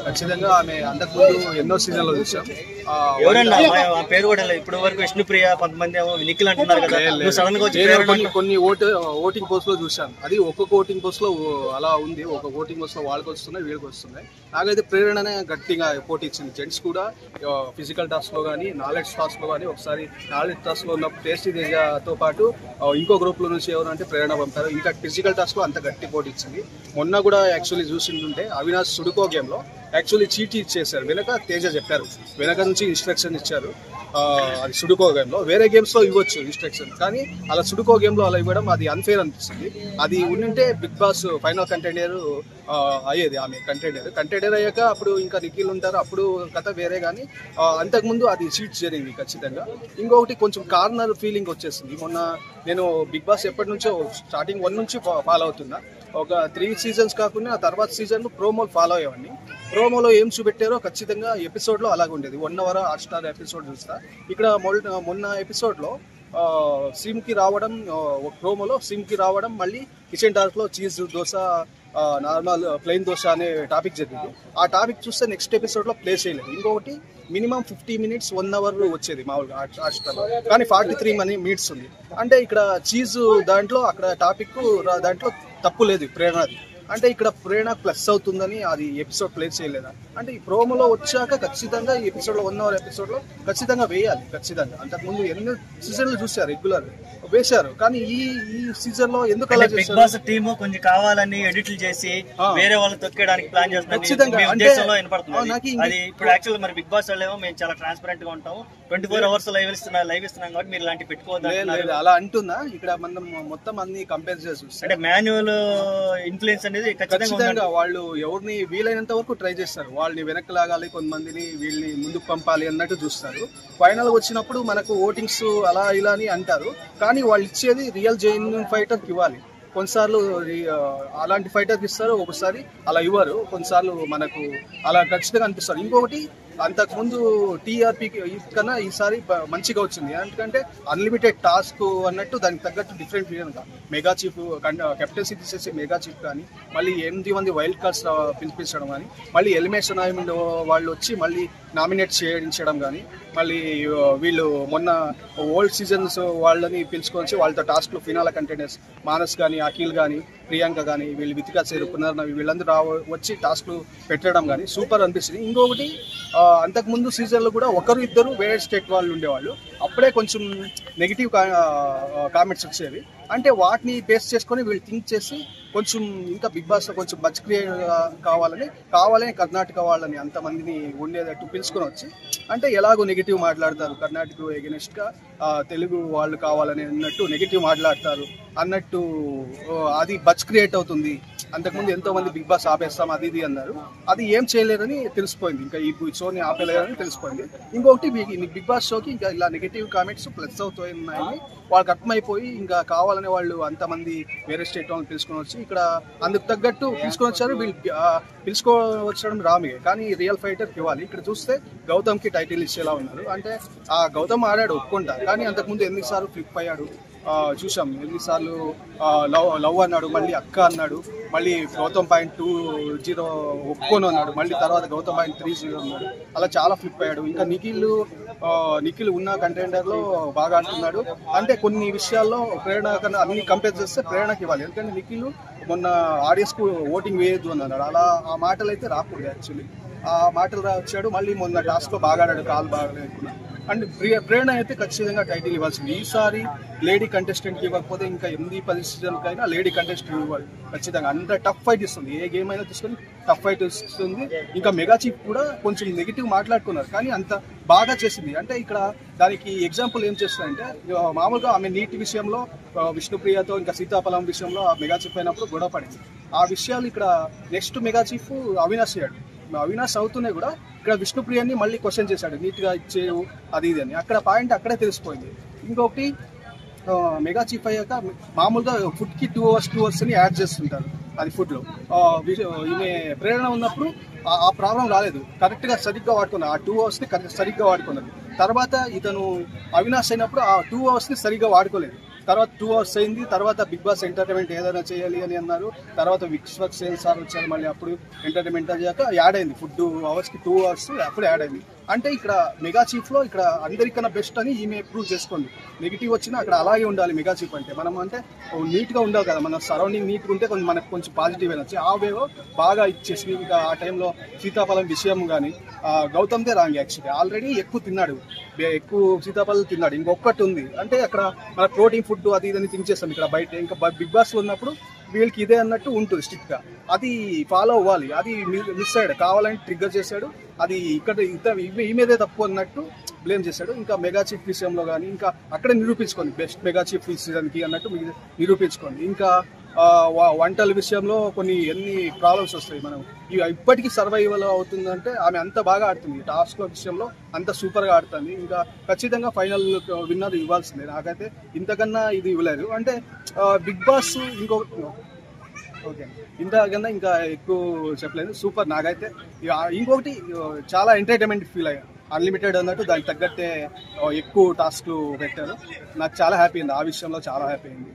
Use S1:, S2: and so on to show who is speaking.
S1: ఖచ్చితంగా ఆమె అంతకుముందు ఎన్నో సీజన్లో చూసాం.
S2: పేరు కూడా ఇప్పటి వరకు విష్ణుప్రియ, కొంతమంది నిఖిల్ అంటున్నారు కదా, సడన్ గా
S1: కొన్ని ఓటింగ్ పోస్ట్ లో చూసాను. అది ఒక్కొక్క ఓటింగ్ పోస్ట్ లో అలా ఉంది. ఒక ఓటింగ్ పోస్ట్ లో వాళ్ళకి వస్తున్నాయి, వీళ్ళకి వస్తున్నాయి. నాకైతే ప్రేరణనే గట్టిగా పోటీ ఇచ్చింది. జెంట్స్ కూడా ఫిజికల్ టాస్క్ లో కానీ, నాలెడ్జ్ టాస్క్ లో కానీ, ఒకసారి నాలెడ్జ్ టాస్క్ లో ఉన్నప్పుడు టేస్టీ తేజతో పాటు ఇంకో గ్రూప్ లో నుంచి ఎవరంటే ప్రేరణ పంపారు. ఇంకా ఫిజికల్ టాస్క్ లో అంత గట్టి పోటీ ఇచ్చింది. మొన్న కూడా యాక్చువల్లీ చూసింటుంటే అవినాష్ సుడుకో గేమ్ లో యాక్చువల్లీ చీటీ ఇచ్చేసారు. వెనక తేజ చెప్పారు, వెనక నుంచి ఇన్స్ట్రక్షన్ ఇచ్చారు. అది సుడుకో గేమ్ లో, వేరే గేమ్స్ లో ఇవ్వచ్చు ఇన్స్ట్రక్షన్, కానీ అలా సుడుకో గేమ్ లో అలా ఇవ్వడం అది అన్ఫేర్ అనిపిస్తుంది. అది ఉండింటే బిగ్ బాస్ ఫైనల్ కంటెండర్ అయ్యేది. ఆమె కంటెండర్ అయ్యాక అప్పుడు ఇంకా నిఖిల్ ఉంటారు, అప్పుడు కథ వేరే. కానీ అంతకుముందు అది చీట్ జరిగింది ఖచ్చితంగా. ఇంకొకటి కొంచెం కార్నర్ ఫీలింగ్ వచ్చేసింది. మొన్న నేను బిగ్ బాస్ ఎప్పటి నుంచో స్టార్టింగ్ 1 నుంచి ఫాలో అవుతున్నా. ఒక 3 సీజన్స్ కాకుండా ఆ తర్వాత సీజన్ ప్రోమోలు ఫాలో అయ్యేవాడిని. ప్రోమోలో ఏం చూపెట్టారో ఖచ్చితంగా ఎపిసోడ్లో అలాగే ఉండేది. 1 hour హాట్‌స్టార్ ఎపిసోడ్ చూస్తా. ఇక్కడ మొన్న ఎపిసోడ్లో సిమ్కి రావడం, ప్రోమోలో సిమ్కి రావడం, మళ్ళీ కిచెన్ టాస్క్లో cheese dosa, normal plain dosa అనే టాపిక్ జరిగింది. ఆ టాపిక్ చూస్తే నెక్స్ట్ ఎపిసోడ్లో ప్లే చేయలేదు. ఇంకొకటి మినిమం 50 minutes 1 hour వచ్చేది మామూలుగా హాట్‌స్టార్లో, కానీ 43 minutes ఉంది. అంటే ఇక్కడ చీజ్ దాంట్లో, అక్కడ టాపిక్ దాంట్లో తప్పు లేదు ప్రేరణది. అంటే ఇక్కడ ప్రేరణ ప్లస్ అవుతుందని అది ఎపిసోడ్ ప్లే చేయలేదా అంటే ఈ ప్రోమోలో వచ్చాక ఖచ్చితంగా ఈ ఎపిసోడ్లో 1 hour ఎపిసోడ్లో ఖచ్చితంగా వేయాలి. ఖచ్చితంగా అంతకుముందు ఎన్ని సీజన్లు చూసారు, రెగ్యులర్ వేశారు, కానీ ఈ సీజన్ లో ఎందుకు అలా
S2: బిగ్ బాస్ టీమ్ కొంచెం కావాలని ఎడిట్లు చేసి వేరే వాళ్ళు తొక్కేయడానికి ప్లాన్ చేస్తున్నారు. అది ఇప్పుడు యాక్చువల్ మరి బిగ్ బాస్ వాళ్ళేమో మేము చాలా ట్రాన్స్పరెంట్ గా ఉంటాం, 24 hours లైవ్ ఇస్తున్నాం కాబట్టి మీరు ఇలాంటి పెట్టుకోవద్దు
S1: అలా అంటున్నా. ఇక్కడ మనం మొత్తం అన్ని కంపేర్ చేసి
S2: అంటే మాన్యువల్ ఇన్ఫ్లుయెన్స్ అనేది
S1: ఖచ్చితంగా వాళ్ళు ఎవరిని వీలైనంత వరకు ట్రై చేస్తారు. వాళ్ళని వెనక్కి లాగాలి, కొంతమందిని వీళ్ళని ముందుకు పంపాలి అన్నట్టు చూస్తారు. ఫైనల్ వచ్చినప్పుడు మనకు ఓటింగ్స్ అలా ఇలా అని అంటారు, కానీ వాళ్ళు ఇచ్చేది రియల్ జెన్యూన్ ఫైటర్కి ఇవ్వాలి. కొన్నిసార్లు అలాంటి ఫైటర్కి ఇస్తారు, ఒకసారి అలా ఇవ్వరు. కొన్నిసార్లు మనకు అలా ఖచ్చితంగా అనిపిస్తారు. ఇంకొకటి అంతకుముందు టీఆర్పీ కన్నా ఈసారి మంచిగా వచ్చింది. ఎందుకంటే అన్లిమిటెడ్ టాస్క్ అన్నట్టు దానికి తగ్గట్టు డిఫరెంట్ విధంగా మెగా చీఫ్ కెప్టెన్సీ తీసేసి మెగా చీఫ్ కానీ, మళ్ళీ 8 మంది వైల్డ్ కార్డ్స్ పిలిపించడం కానీ, మళ్ళీ ఎలిమినేషన్ వాళ్ళు వచ్చి మళ్ళీ నామినేట్ చేయించడం కానీ, మళ్ళీ వీళ్ళు మొన్న ఓల్డ్ సీజన్స్ వాళ్ళని పిలుచుకొని వాళ్ళతో టాస్క్లు ఫినాల కంటెండర్స్ మానస్ కానీ, అఖిల్ కానీ, ప్రియాంక కానీ, వీళ్ళు వితికా చేరుకున్నారు, వీళ్ళందరూ వచ్చి టాస్క్లు పెట్టడం కానీ సూపర్ అనిపిస్తుంది. ఇంకొకటి అంతకుముందు సీజన్లో కూడా ఒకరు ఇద్దరు వేరే స్టేట్ వాళ్ళు ఉండేవాళ్ళు, అప్పుడే కొంచెం నెగిటివ్ కామెంట్స్ వచ్చేవి. అంటే వాటిని బేస్ చేసుకొని వీళ్ళు థింక్ చేసి కొంచెం ఇంకా బిగ్ బాస్లో కొంచెం బజ్ క్రియేట్ కావాలని కర్ణాటక వాళ్ళని అంతమందిని ఉండేటట్టు పిలుచుకొని వచ్చి, అంటే ఎలాగో నెగిటివ్ మాట్లాడతారు కర్ణాటక ఎగెనిస్ట్గా, తెలుగు వాళ్ళు కావాలని అన్నట్టు నెగిటివ్ మాట్లాడతారు అన్నట్టు అది బజ్ క్రియేట్ అవుతుంది. అంతకుముందు ఎంతో మంది బిగ్ బాస్ ఆపేస్తాం అది ఇది అన్నారు, అది ఏం చేయలేరని తెలిసిపోయింది. ఇంకా ఈ షోని ఆపేలేరని తెలిసిపోయింది. ఇంకొకటి బిగ్ బాస్ షోకి ఇంకా ఇలా నెగిటివ్ కామెంట్స్ ప్లస్ అవుతున్నాయని వాళ్ళకి అర్థమైపోయి ఇంకా కావాలనే వాళ్ళు అంతమంది వేరే స్టేట్ వాళ్ళని పిలుచుకొని వచ్చి ఇక్కడ అందుకు తగ్గట్టు పిలుచుకొని వచ్చారు. వీళ్ళు పిలుచుకోవచ్చడం రామే, కానీ రియల్ ఫైటర్కి ఇవ్వాలి. ఇక్కడ చూస్తే గౌతమ్కి టైటిల్ ఇచ్చేలా ఉన్నారు. అంటే ఆ గౌతమ్ ఆడాడు ఒప్పుకుంటా, కానీ అంతకుముందు ఎన్నిసార్లు ఫ్లిప్ అయ్యాడు చూసాం. ఎన్నిసార్లు లవ్ అన్నాడు, మళ్ళీ అక్క అన్నాడు, మళ్ళీ గౌతమ్ .20 ఒప్పుకొని అన్నాడు, మళ్ళీ తర్వాత గౌతమ్ .30 అన్నాడు. అలా చాలా ఫ్లిప్ అయ్యాడు. ఇంకా నిఖిల్ ఉన్న కంటెండర్లో బాగా అంటున్నాడు. అంటే కొన్ని విషయాల్లో ప్రేరణ కన్నా అన్ని కంపేర్ చేస్తే ప్రేరణకి ఇవ్వాలి. ఎందుకంటే నిఖిల్ మొన్న ఆడియన్స్కు ఓటింగ్ వేయద్దు అన్నాడు. అలా ఆ మాటలు అయితే రాకూడదు. యాక్చువల్లీ ఆ మాటలు వచ్చాడు. మళ్ళీ మొన్న టాస్క్లో బాగా ఆడాడు, కాలు బాగా లేకున్నా. అండ్ ప్రేరణ అయితే ఖచ్చితంగా టైటిల్ ఇవ్వాల్సింది. ఈసారి లేడీ కంటెస్టెంట్కి ఇవ్వకపోతే ఇంకా 8-10 సీజన్కైనా లేడీ కంటెస్టెంట్ ఇవ్వాలి ఖచ్చితంగా. అంత టఫ్ ఫైట్ ఇస్తుంది, ఏ గేమ్ అయినా తీసుకొని టఫ్ ఫైట్ ఇస్తుంది. ఇంకా మెగా చీఫ్ కూడా కొంచెం నెగిటివ్ మాట్లాడుకున్నారు, కానీ అంత బాగా చేసింది. అంటే ఇక్కడ దానికి ఎగ్జాంపుల్ ఏం చేస్తుందంటే, మామూలుగా ఆమె నీటి విషయంలో విష్ణుప్రియతో ఇంకా సీతాఫలం విషయంలో మెగా చీఫ్ అయినప్పుడు గొడవ పడింది. ఆ విషయాలు ఇక్కడ నెక్స్ట్ మెగా చీఫ్ అవినాష్ అయ్యాడు. అవినాష్ అవుతూనే కూడా ఇక్కడ విష్ణుప్రియని మళ్ళీ క్వశ్చన్ చేశాడు, నీట్గా ఇచ్చేవు అది ఇది అని. అక్కడ పాయింట్ అక్కడే తెలిసిపోయింది. ఇంకొకటి మెగా చీఫ్ అయ్యాక మామూలుగా ఫుడ్కి 2 hours అని యాడ్ చేస్తుంటారు అది ఫుడ్లో. ఈమె ప్రేరణ ఉన్నప్పుడు ఆ ప్రాబ్లం రాలేదు, కరెక్ట్గా సరిగ్గా వాడుకున్నారు. ఆ 2 hours సరిగ్గా వాడుకున్నారు. తర్వాత ఇతను అవినాష్ అయినప్పుడు ఆ 2 hours సరిగ్గా వాడుకోలేదు. తర్వాత 2 hours అయింది. తర్వాత బిగ్ బాస్ ఎంటర్టైన్మెంట్ ఏదైనా చేయాలి అని అన్నారు. తర్వాత విశ్వక్సేన్ సార్ వచ్చారు, మళ్ళీ అప్పుడు ఎంటర్టైన్మెంట్ అయ్యాక యాడ్ అయింది. ఫుడ్ అవర్స్కి 2 hours అప్పుడు యాడ్ అయింది. అంటే ఇక్కడ మెగా చీఫ్లో ఇక్కడ అందరికన్నా బెస్ట్ అని ఈమె ప్రూవ్ చేసుకోండి. నెగిటివ్ వచ్చినా అక్కడ అలాగే ఉండాలి మెగా చీఫ్ అంటే. మనం అంటే నీట్గా ఉండాలి కదా, మన సరౌండింగ్ నీట్గా ఉంటే కొంచెం మనకు కొంచెం పాజిటివ్ అయినా వచ్చి ఆవేవో బాగా ఇచ్చేసి, ఇంకా ఆ టైంలో సీతాఫలం విషయం కానీ గౌతమ్దే రాంగ్ యాక్చువల్లీ. ఆల్రెడీ ఎక్కువ తిన్నాడు, ఎక్కువ సీతాఫలం తిన్నాడు, ఇంకొకటి ఉంది అంటే అక్కడ మన ప్రోటీన్ ఫుడ్ అది ఇదని తినిచేస్తాం ఇక్కడ బయట. ఇంకా బిగ్ బాస్ ఉన్నప్పుడు వీళ్ళకి ఇదే అన్నట్టు ఉంటుంది స్ట్రిక్ట్గా, అది ఫాలో అవ్వాలి. అది మిస్ అయ్యాడు, కావాలని ట్రిగ్గర్ చేశాడు. అది ఇక్కడ ఈమెదే తప్పు అన్నట్టు బ్లేమ్ చేశాడు. ఇంకా మెగా చీఫ్ విషయంలో కానీ ఇంకా అక్కడే నిరూపించుకోండి, బెస్ట్ మెగా చీఫ్ ఈ సీజన్కి అన్నట్టు నిరూపించుకోండి. ఇంకా వంటల విషయంలో ఎన్ని ప్రాబ్లమ్స్ వస్తాయి. మనం ఇప్పటికీ సర్వైవల్ అవుతుందంటే ఆమె అంత బాగా ఆడుతుంది. టాస్క్ల విషయంలో అంత సూపర్గా ఆడుతుంది. ఇంకా ఖచ్చితంగా ఫైనల్ విన్నర్ ఇవ్వాల్సిందే. నాకైతే ఇంతకన్నా ఇది ఇవ్వలేదు. అంటే బిగ్ బాస్ ఓకే ఇంతకన్నా ఇంకా ఎక్కువ చెప్పలేదు. సూపర్. నాకైతే ఇంకొకటి చాలా ఎంటర్టైన్మెంట్ ఫీల్ అయ్యా. అన్లిమిటెడ్ అన్నట్టు దానికి తగ్గట్టే ఎక్కువ టాస్క్లు పెట్టారు. నాకు చాలా హ్యాపీ అయింది, ఆ విషయంలో చాలా హ్యాపీ అయింది.